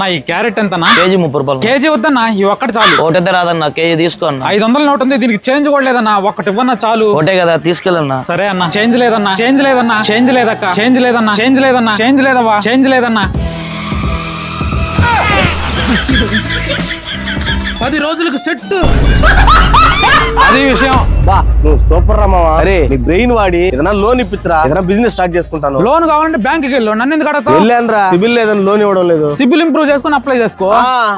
అన్న ఈ క్యారెట్ ఎంతనా? కేజీ 30 రూపాయలు. కేజీ వద్దన్నా, ఈ ఒక్కటి చాలు. ఒకటైతే రాదన్నా, కేజీ తీసుకో అన్న. 500 నోట్ ఉంది, దీనికి చేంజ్ కూడా లేదన్నా, ఒక్కటి ఇవ్వన్నా చాలు. ఒకటే కదా, తీసుకెళ్ళన్నా. సరే అన్న. చేంజ్ లేదన్నా, చేంజ్ లేదన్నా, చేంజ్ లేదక్క, చేంజ్ లేదన్నా, చేంజ్ లేదన్నా, చేంజ్ లేదవ్వా, చేంజ్ లేదన్నా. 10 రోజులకు సెట్. అది విషయం. బా నువ్వు సూపర్ రా మావా. అరే నీ బ్రెయిన్ వాడి ఏదైనా లోన్ ఇప్పించరా, ఏదైనా బిజినెస్ స్టార్ట్ చేసుకుంటాను. లోన్ కావాలంటే బ్యాంక్ కి వెళ్ళు, నన్ను ఎందుకు అడగతావు? వెళ్ళానురా, సిబిల్ లేదని లోన్ ఇవ్వడం లేదు. సిబిల్ ఇంప్రూవ్ చేసుకుని అప్లై చేసుకో.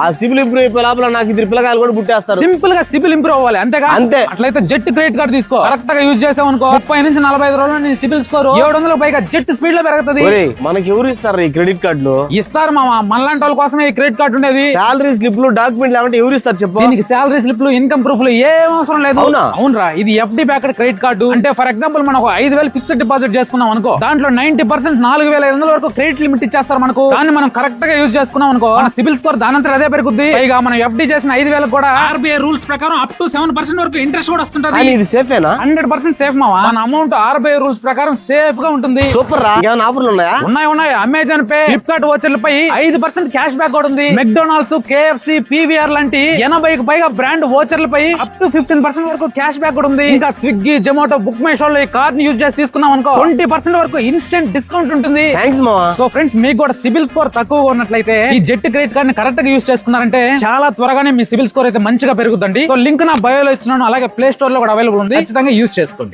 ఆ సిబిల్ ఇంప్రూవ్ అయిపోయే లోపల నాకు 2 పిల్లకాయలు కూడా పుట్టేస్తారు. సింపుల్ గా సిబిల్ ఇంప్రూవ్ అవ్వాలి, అంతేగా? అంతే. అట్లయితే జెట్ క్రెడిట్ కార్డు తీసుకో. కరెక్ట్ గా యూజ్ చేసావు అనుకో, 30 నుంచి 45 రోజుల్లో నీ సిబిల్ స్కోర్ 700 పైగా జెట్ స్పీడ్ లో పెరుగుతుంది. మనకి ఎవరు ఇస్తారు ఈ క్రెడిట్ కార్డులు? ఇస్తారు మామ, మనలాంటి వాళ్ళ కోసమే ఈ క్రెడిట్ కార్డు ఉండేది. శాలరీ స్లిప్లు డాక్యుమెంట్లు ఏమంటే ఎవరు ఇస్తారు చెప్పు? దీనికి శాలరీ స్లిప్లు, ఇన్కమ్ ప్రూఫ్లు ఏం అవసరం లేదు. అవునరా, ఇది ఎఫ్డి బ్యాక్డ్ క్రెడిట్ కార్డు. అంటే ఫర్ ఎగ్జాంపుల్ మనం 5,000 ఫిక్స్డ్ డిపాజిట్ చేసుకున్నాం అనుకో, దాంట్లో 90% 4,500 వరకు క్రెడిట్ లిమిట్ ఇచ్చేస్తారు మనకు. దాన్ని మనం కరెక్ట్ గా యూజ్ చేసుకున్నాం అనుకో, మన సిబిల్ స్కోర్ దానంతా అదే పెరుగుద్ది. పైగా మనం ఎఫ్డి చేసిన 5,000 కూడా ఆర్బీఐ రూల్స్ ప్రకారం అప్ టు 7% వరకు ఇంట్రెస్ట్ కూడా వస్తుంటది. ఇది సేఫేనా? 100% సేఫ్ మావా. మన అమౌంట్ ఆర్బీఐ రూల్స్ ప్రకారం సేఫ్ గా ఉంటుంది. సూపర్ రా. ఏమైనా ఆఫర్లు ఉన్నాయా? ఉన్నాయి. అమెజాన్ పే, ఫ్లిప్కార్ట్ వోచర్లపై 5% క్యాష్ బ్యాక్ కూడా ఉంది. మెక్డొనాల్డ్స్, కేఎఫ్సి, పీవీఆర్ లాంటి 80కి పైగా బ్రాండ్ వోచర్లపై అప్ టు 15% వరకు క్యాష్ బ్యాక్ కూడా ఉంది. ఇంకా Swiggy, Zomato, book my show లో ఈ కార్డ్ ని యూజ్ చేసి తీసుకున్నాం అనుకో, 20% వరకు ఇన్స్టెంట్ డిస్కౌంట్ ఉంటుంది. థాంక్స్ మావా. సో ఫ్రెండ్స్, మీకు కూడా సిబిల్ స్కోర్ తక్కువగా ఉన్నట్లయితే ఈ జెట్ క్రెడిట్ కార్డ్ ని కరెక్ట్ గా యూజ్ చేసుకున్నారంటే చాలా త్వరగానే మీ సిబిల్ స్కోర్ అయితే మంచిగా పెరుగుతుంది. సో లింక్ నా బయోలో ఇచ్చినాను, అలాగే ప్లే స్టోర్ లో కూడా అవైలబుల్ ఉంది, ఖచ్చితంగా యూజ్ చేసుకోండి.